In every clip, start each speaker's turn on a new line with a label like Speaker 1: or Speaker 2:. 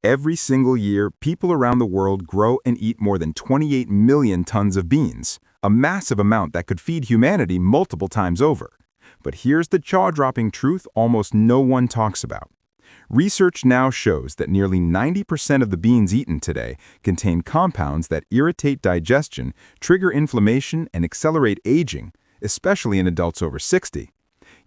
Speaker 1: Every single year, people around the world grow and eat more than 28 million tons of beans, a massive amount that could feed humanity multiple times over. But here's the jaw-dropping truth almost no one talks about. Research now shows that nearly 90% of the beans eaten today contain compounds that irritate digestion, trigger inflammation, and accelerate aging, especially in adults over 60.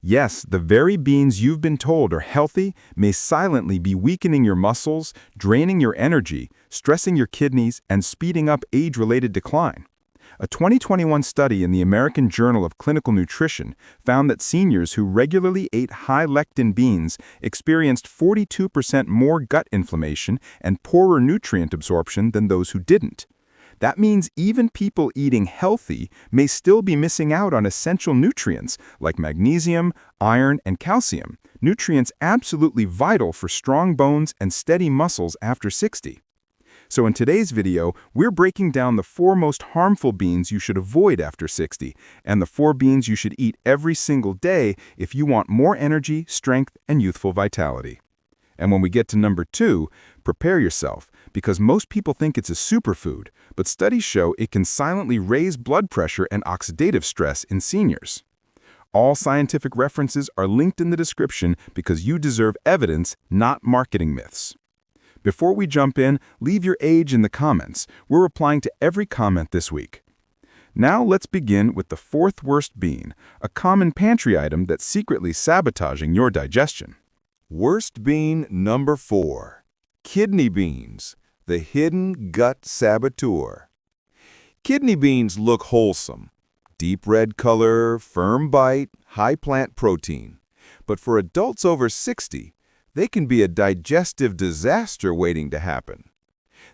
Speaker 1: Yes, the very beans you've been told are healthy may silently be weakening your muscles, draining your energy, stressing your kidneys, and speeding up age-related decline. A 2021 study in the American Journal of Clinical Nutrition found that seniors who regularly ate high-lectin beans experienced 42% more gut inflammation and poorer nutrient absorption than those who didn't. That means even people eating healthy may still be missing out on essential nutrients like magnesium, iron, and calcium, nutrients absolutely vital for strong bones and steady muscles after 60. So in today's video, we're breaking down the 4 most harmful beans you should avoid after 60, and the 4 beans you should eat every single day if you want more energy, strength, and youthful vitality. And when we get to number 2, prepare yourself, because most people think it's a superfood, but studies show it can silently raise blood pressure and oxidative stress in seniors. All scientific references are linked in the description because you deserve evidence, not marketing myths. Before we jump in, leave your age in the comments. We're replying to every comment this week. Now let's begin with the 4th worst bean, a common pantry item that's secretly sabotaging your digestion.
Speaker 2: Worst bean number 4. Kidney beans, the hidden gut saboteur. Kidney beans look wholesome. Deep red color, firm bite, high plant protein. But for adults over 60, they can be a digestive disaster waiting to happen.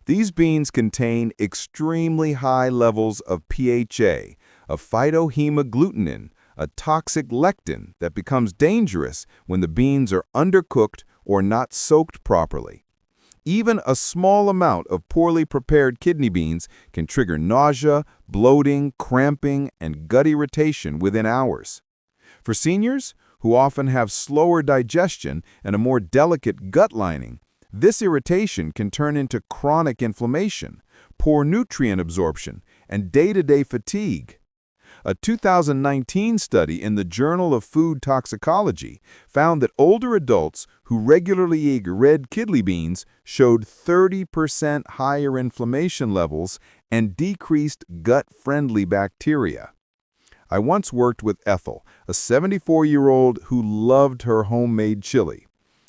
Speaker 2: These beans contain extremely high levels of PHA, a phytohemagglutinin, a toxic lectin that becomes dangerous when the beans are undercooked or not soaked properly. Even a small amount of poorly prepared kidney beans can trigger nausea, bloating, cramping, and gut irritation within hours. For seniors, who often have slower digestion and a more delicate gut lining, this irritation can turn into chronic inflammation, poor nutrient absorption, and day-to-day fatigue. A 2019 study in the Journal of Food Toxicology found that older adults who regularly ate red kidney beans showed 30% higher inflammation levels and decreased gut-friendly bacteria. I once worked with Ethel, a 74-year-old who loved her homemade chili.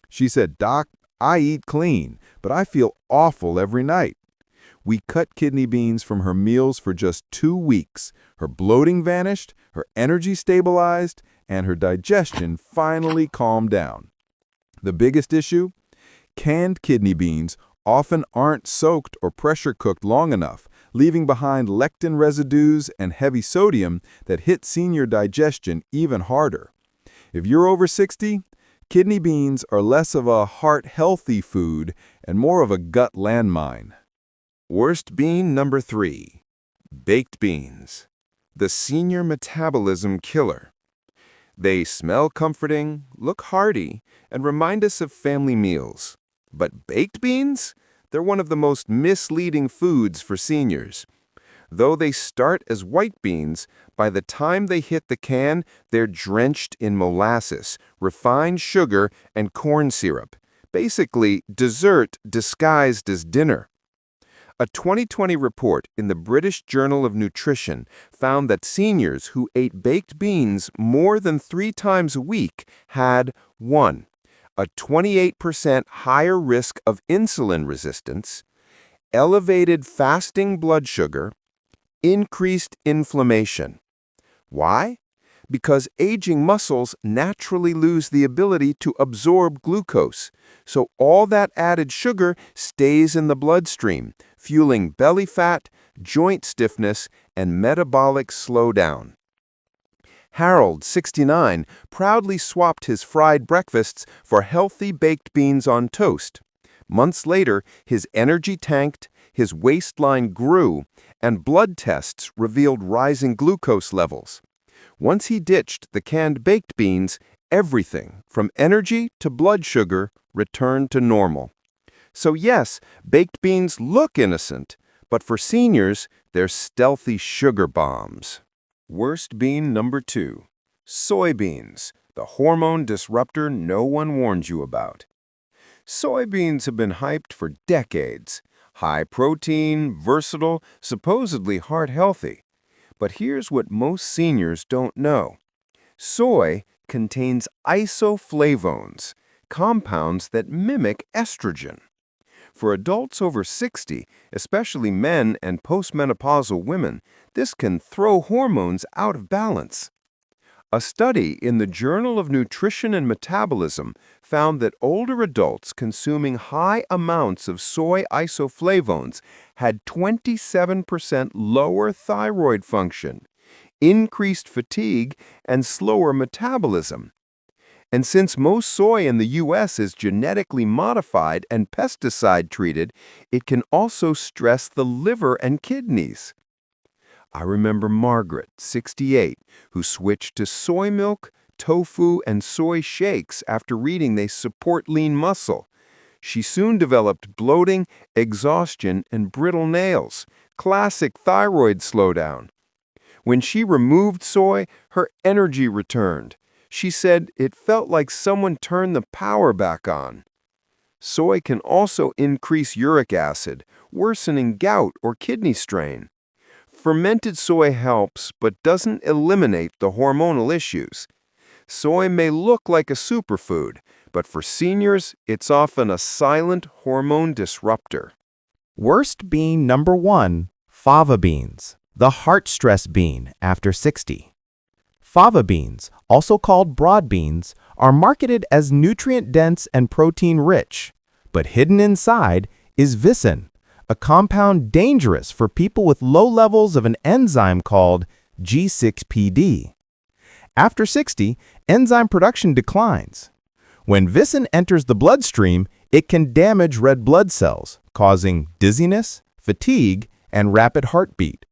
Speaker 2: She said, "Doc, I eat clean, but I feel awful every night." We cut kidney beans from her meals for just 2 weeks. Her bloating vanished, her energy stabilized, and her digestion finally calmed down. The biggest issue? Canned kidney beans often aren't soaked or pressure cooked long enough, leaving behind lectin residues and heavy sodium that hit senior digestion even harder. If you're over 60, kidney beans are less of a heart-healthy food and more of a gut landmine.
Speaker 3: Worst bean number 3. Baked beans, the senior metabolism killer. They smell comforting, look hearty, and remind us of family meals. But baked beans? They're one of the most misleading foods for seniors. Though they start as white beans, by the time they hit the can, they're drenched in molasses, refined sugar, and corn syrup. Basically, dessert disguised as dinner. A 2020 report in the British Journal of Nutrition found that seniors who ate baked beans more than 3 times a week had 1. A 28% higher risk of insulin resistance, elevated fasting blood sugar, increased inflammation. Why? Because aging muscles naturally lose the ability to absorb glucose, so all that added sugar stays in the bloodstream, fueling belly fat, joint stiffness, and metabolic slowdown. Harold, 69, proudly swapped his fried breakfasts for healthy baked beans on toast. Months later, his energy tanked, his waistline grew, and blood tests revealed rising glucose levels. Once he ditched the canned baked beans, everything, from energy to blood sugar, returned to normal. So yes, baked beans look innocent, but for seniors, they're stealthy sugar bombs. Worst bean number 2. Soybeans, the hormone disruptor no one warned you about. Soybeans have been hyped for decades. High protein, versatile, supposedly heart healthy. But here's what most seniors don't know. Soy contains isoflavones, compounds that mimic estrogen. For adults over 60, especially men and postmenopausal women, this can throw hormones out of balance. A study in the Journal of Nutrition and Metabolism found that older adults consuming high amounts of soy isoflavones had 27% lower thyroid function, increased fatigue, and slower metabolism. And since most soy in the U.S. is genetically modified and pesticide-treated, it can also stress the liver and kidneys. I remember Margaret, 68, who switched to soy milk, tofu, and soy shakes after reading they support lean muscle. She soon developed bloating, exhaustion, and brittle nails, classic thyroid slowdown. When she removed soy, her energy returned. She said it felt like someone turned the power back on. Soy can also increase uric acid, worsening gout or kidney strain. Fermented soy helps, but doesn't eliminate the hormonal issues. Soy may look like a superfood, but for seniors, it's often a silent hormone disruptor.
Speaker 4: Worst bean number 1, fava beans, the heart stress bean after 60. Fava beans, also called broad beans, are marketed as nutrient-dense and protein-rich, but hidden inside is vicin, a compound dangerous for people with low levels of an enzyme called G6PD. After 60, enzyme production declines. When vicin enters the bloodstream, it can damage red blood cells, causing dizziness, fatigue, and rapid heartbeat.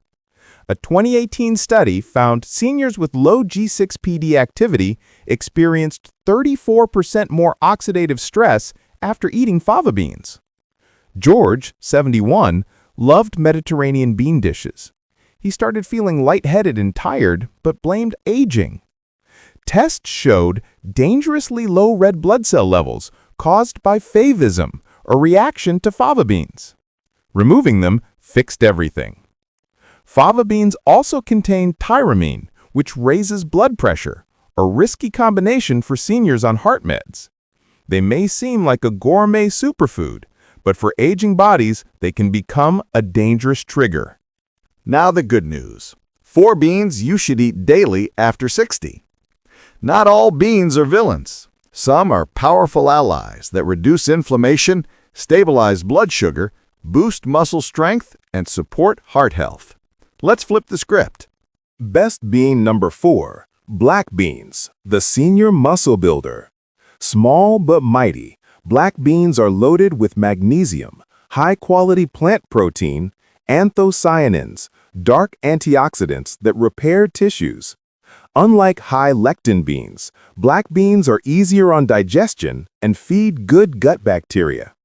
Speaker 4: A 2018 study found seniors with low G6PD activity experienced 34% more oxidative stress after eating fava beans. George, 71, loved Mediterranean bean dishes. He started feeling lightheaded and tired, but blamed aging. Tests showed dangerously low red blood cell levels caused by favism, a reaction to fava beans. Removing them fixed everything. Fava beans also contain tyramine, which raises blood pressure, a risky combination for seniors on heart meds. They may seem like a gourmet superfood, but for aging bodies, they can become a dangerous trigger.
Speaker 2: Now the good news. 4 beans you should eat daily after 60. Not all beans are villains. Some are powerful allies that reduce inflammation, stabilize blood sugar, boost muscle strength, and support heart health. Let's flip the script.
Speaker 1: Best bean number 4, black beans, the senior muscle builder. Small but mighty, black beans are loaded with magnesium, high-quality plant protein, anthocyanins, dark antioxidants that repair tissues. Unlike high-lectin beans, black beans are easier on digestion and feed good gut bacteria.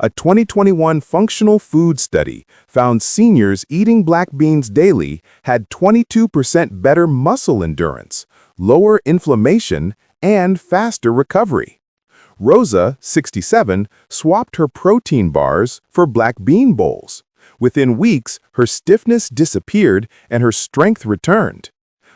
Speaker 1: A 2021 functional food study found seniors eating black beans daily had 22% better muscle endurance, lower inflammation, and faster recovery. Rosa, 67, swapped her protein bars for black bean bowls. Within weeks, her stiffness disappeared and her strength returned.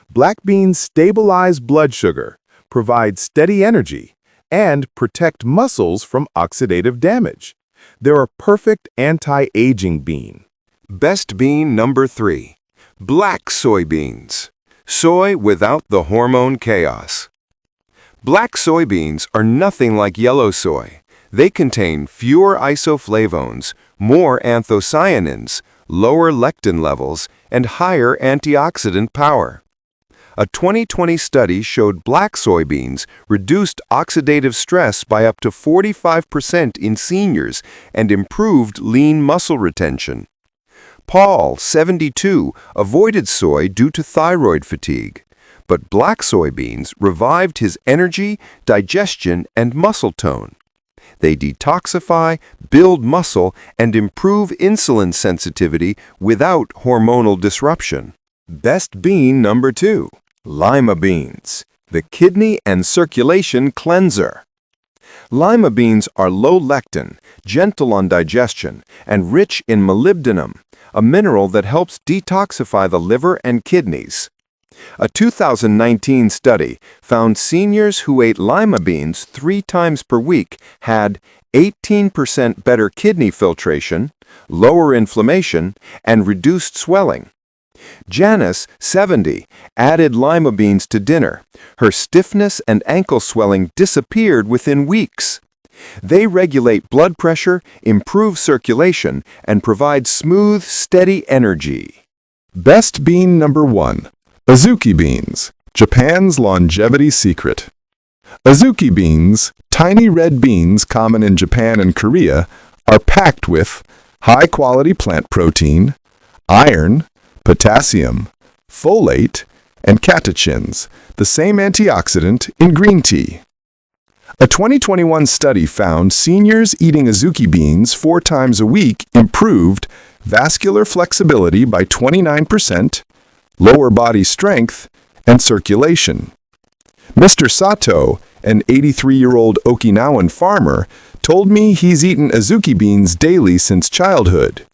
Speaker 1: Black beans stabilize blood sugar, provide steady energy, and protect muscles from oxidative damage. They're a perfect anti-aging bean.
Speaker 3: Best bean number 3. Black soybeans. Soy without the hormone chaos. Black soybeans are nothing like yellow soy. They contain fewer isoflavones, more anthocyanins, lower lectin levels, and higher antioxidant power. A 2020 study showed black soybeans reduced oxidative stress by up to 45% in seniors and improved lean muscle retention. Paul, 72, avoided soy due to thyroid fatigue, but black soybeans revived his energy, digestion, and muscle tone. They detoxify, build muscle, and improve insulin sensitivity without hormonal disruption. Best bean number 2, lima beans, the kidney and circulation cleanser. Lima beans are low lectin, gentle on digestion, and rich in molybdenum, a mineral that helps detoxify the liver and kidneys. A 2019 study found seniors who ate lima beans 3 times per week had 18% better kidney filtration, lower inflammation, and reduced swelling. Janice, 70, added lima beans to dinner. Her stiffness and ankle swelling disappeared within weeks. They regulate blood pressure, improve circulation, and provide smooth, steady energy.
Speaker 2: Best bean number 1, azuki beans, Japan's longevity secret. Azuki beans, tiny red beans common in Japan and Korea, are packed with high-quality plant protein, iron, potassium, folate, and catechins, the same antioxidant in green tea. A 2021 study found seniors eating azuki beans 4 times a week improved vascular flexibility by 29%, lower body strength, and circulation. Mr. Sato, an 83-year-old Okinawan farmer, told me he's eaten azuki beans daily since childhood.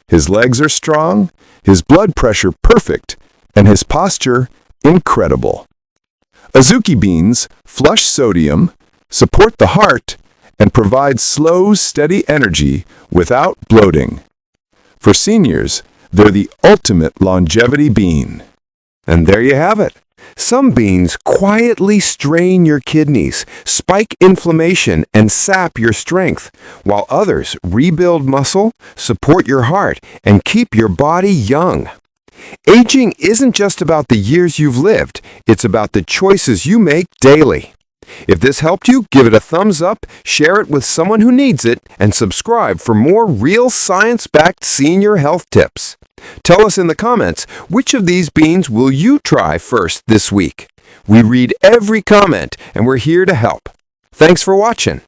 Speaker 2: His legs are strong, his blood pressure perfect, and his posture incredible. Azuki beans flush sodium, support the heart, and provide slow, steady energy without bloating. For seniors, they're the ultimate longevity bean.
Speaker 3: And there you have it. Some beans quietly strain your kidneys, spike inflammation, and sap your strength, while others rebuild muscle, support your heart, and keep your body young. Aging isn't just about the years you've lived, it's about the choices you make daily. If this helped you, give it a thumbs up, share it with someone who needs it, and subscribe for more real science-backed senior health tips. Tell us in the comments, which of these beans will you try first this week? We read every comment, and we're here to help. Thanks for watching.